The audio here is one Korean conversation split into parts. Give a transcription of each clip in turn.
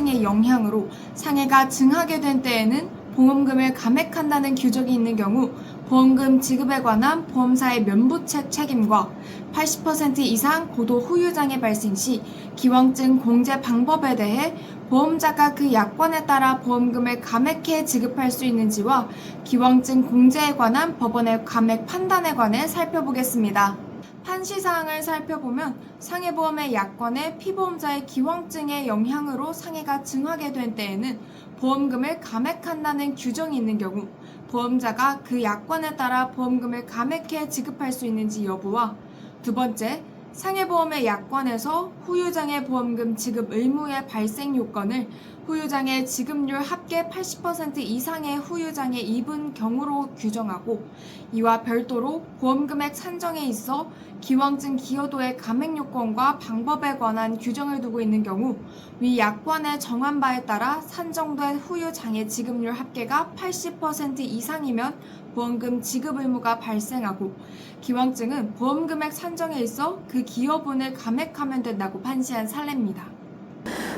후유장의 영향으로 상해가 증하게 된 때에는 보험금을 감액한다는 규정이 있는 경우 보험금 지급에 관한 보험사의 면부책 책임과 80% 이상 고도 후유장의 발생 시 기왕증 공제 방법에 대해 보험자가 그 약관에 따라 보험금을 감액해 지급할 수 있는지와 기왕증 공제에 관한 법원의 감액 판단에 관해 살펴보겠습니다. 판시사항을 살펴보면 상해보험의 약관에 피보험자의 기왕증의 영향으로 상해가 증하게 된 때에는 보험금을 감액한다는 규정이 있는 경우 보험자가 그 약관에 따라 보험금을 감액해 지급할 수 있는지 여부와 두 번째, 상해보험의 약관에서 후유장애 보험금 지급 의무의 발생 요건을 후유장애 지급률 합계 80% 이상의 후유장애 입은 경우로 규정하고 이와 별도로 보험금액 산정에 있어 기왕증 기여도의 감액 요건과 방법에 관한 규정을 두고 있는 경우 위 약관에 정한 바에 따라 산정된 후유장애 지급률 합계가 80% 이상이면 보험금 지급 의무가 발생하고 기왕증은 보험금액 산정에 있어 그 기여분을 감액하면 된다고 판시한 사례입니다.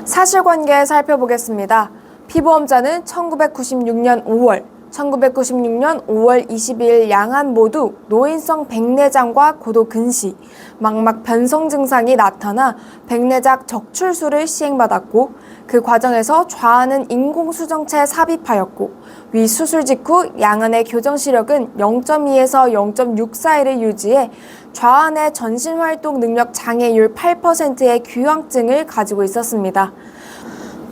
사실관계 살펴보겠습니다. 피보험자는 1996년 5월, 1996년 5월 22일 양안 모두 노인성 백내장과 고도 근시, 망막 변성 증상이 나타나 백내장 적출술을 시행받았고 그 과정에서 좌안은 인공수정체 삽입하였고 위 수술 직후 양안의 교정 시력은 0.2에서 0.6 사이를 유지해 좌안의 전신활동 능력 장애율 8%의 귀황증을 가지고 있었습니다.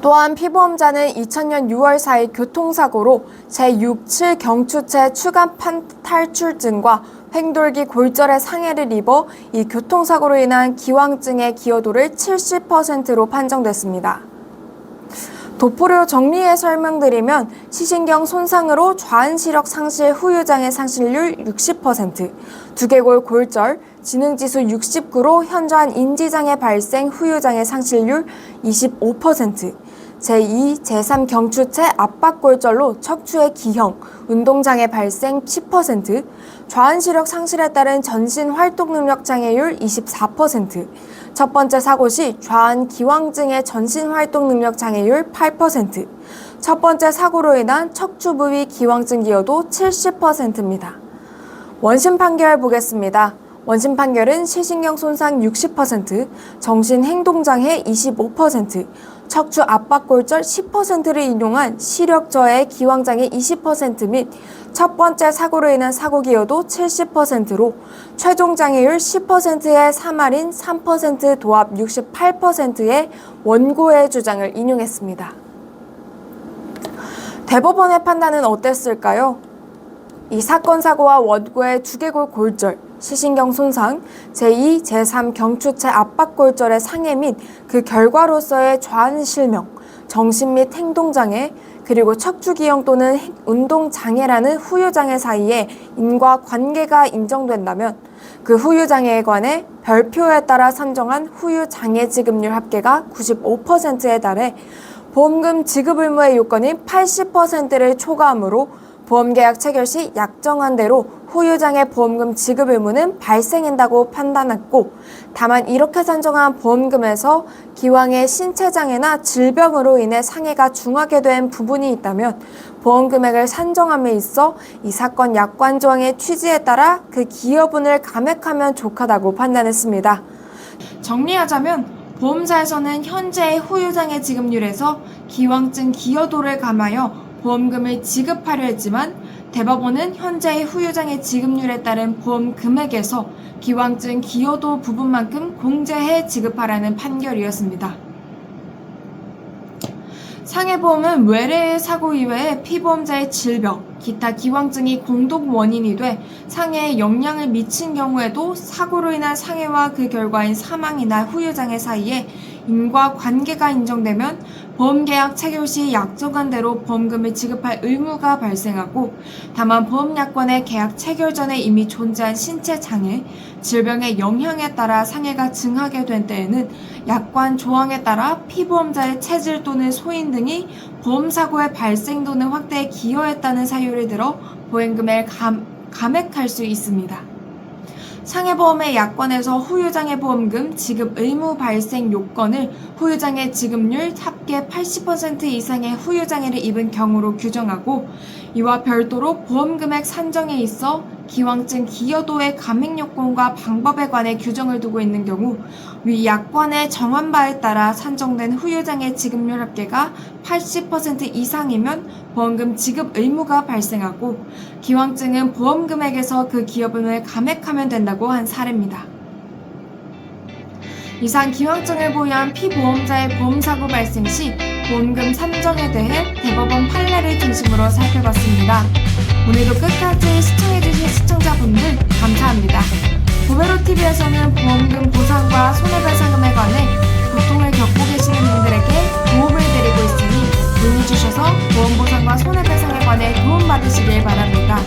또한 피보험자는 2000년 6월 4일 교통사고로 제6, 7 경추체 추간판 탈출증과 횡돌기 골절의 상해를 입어 이 교통사고로 인한 기왕증의 기여도를 70%로 판정됐습니다. 도포료 정리해 설명드리면 시신경 손상으로 좌안시력 상실 후유장애 상실률 60%, 두개골 골절, 지능지수 69로 현저한 인지장애 발생 후유장애 상실률 25%, 제2, 제3 경추체 압박골절로 척추의 기형, 운동장애 발생 10%, 좌안시력 상실에 따른 전신활동능력 장애율 24%, 첫 번째 사고 시 좌안 기왕증의 전신활동능력 장애율 8%, 첫 번째 사고로 인한 척추 부위 기왕증 기여도 70%입니다. 원심 판결 보겠습니다. 원심 판결은 시신경 손상 60%, 정신행동장애 25%, 척추 압박골절 10%를 인용한 시력저해 기왕장애 20% 및 첫 번째 사고로 인한 사고 기여도 70%로 최종 장애율 10%의 사말인 3% 도합 68%의 원고의 주장을 인용했습니다. 대법원의 판단은 어땠을까요? 이 사건 사고와 원고의 두개골 골절, 시신경 손상, 제2, 제3 경추체 압박골절의 상해 및 그 결과로서의 좌안 실명, 정신 및 행동장애, 그리고 척추기형 또는 운동장애라는 후유장애 사이에 인과관계가 인정된다면 그 후유장애에 관해 별표에 따라 산정한 후유장애 지급률 합계가 95%에 달해 보험금 지급 의무의 요건인 80%를 초과하므로 보험계약 체결 시 약정한 대로 후유장애 보험금 지급 의무는 발생한다고 판단했고 다만 이렇게 산정한 보험금에서 기왕의 신체장애나 질병으로 인해 상해가 중하게 된 부분이 있다면 보험금액을 산정함에 있어 이 사건 약관 조항의 취지에 따라 그 기여분을 감액하면 좋다고 판단했습니다. 정리하자면 보험사에서는 현재의 후유장애 지급률에서 기왕증 기여도를 감하여 보험금을 지급하려 했지만 대법원은 현재의 후유장애 지급률에 따른 보험 금액에서 기왕증 기여도 부분만큼 공제해 지급하라는 판결이었습니다. 상해보험은 외래의 사고 이외에 피보험자의 질병, 기타 기왕증이 공동 원인이 돼 상해에 영향을 미친 경우에도 사고로 인한 상해와 그 결과인 사망이나 후유장애 사이에 인과관계가 인정되면 보험계약 체결 시 약정한 대로 보험금을 지급할 의무가 발생하고 다만 보험약관의 계약 체결 전에 이미 존재한 신체장애, 질병의 영향에 따라 상해가 증하게 된 때에는 약관 조항에 따라 피보험자의 체질 또는 소인 등이 보험사고의 발생 또는 확대에 기여했다는 사유를 들어 보험금을 감액할 수 있습니다. 상해보험의 약관에서 후유장해 보험금 지급 의무 발생 요건을 후유장해 지급률 합계 80% 이상의 후유장해를 입은 경우로 규정하고, 이와 별도로 보험금액 산정에 있어 기왕증 기여도의 감액 요건과 방법에 관해 규정을 두고 있는 경우 위 약관의 정한 바에 따라 산정된 후유장해 지급률 합계가 80% 이상이면 보험금 지급 의무가 발생하고, 기왕증은 보험금액에서 그 기여분을 감액하면 된다고 한 사례입니다. 이상 기왕증을 보유한 피보험자의 보험사고 발생 시 보험금 산정에 대해 대법원 판례를 중심으로 살펴봤습니다. 오늘도 끝까지 시청해주신 시청자분들 감사합니다. 보베로TV에서는 보험금 보상과 손해배상금에 관해 고통을 겪고 계시는 분들에게 도움을 드리고 있으니 문의주셔서 보험보상과 손해배상에 관해 도움받으시길 바랍니다.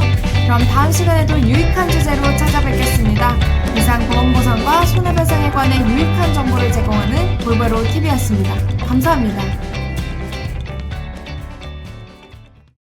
그럼 다음 시간에도 유익한 주제로 찾아뵙겠습니다. 이상 보험보상과 손해배상에 관해 유익한 정보를 제공하는 보베로TV였습니다. 감사합니다.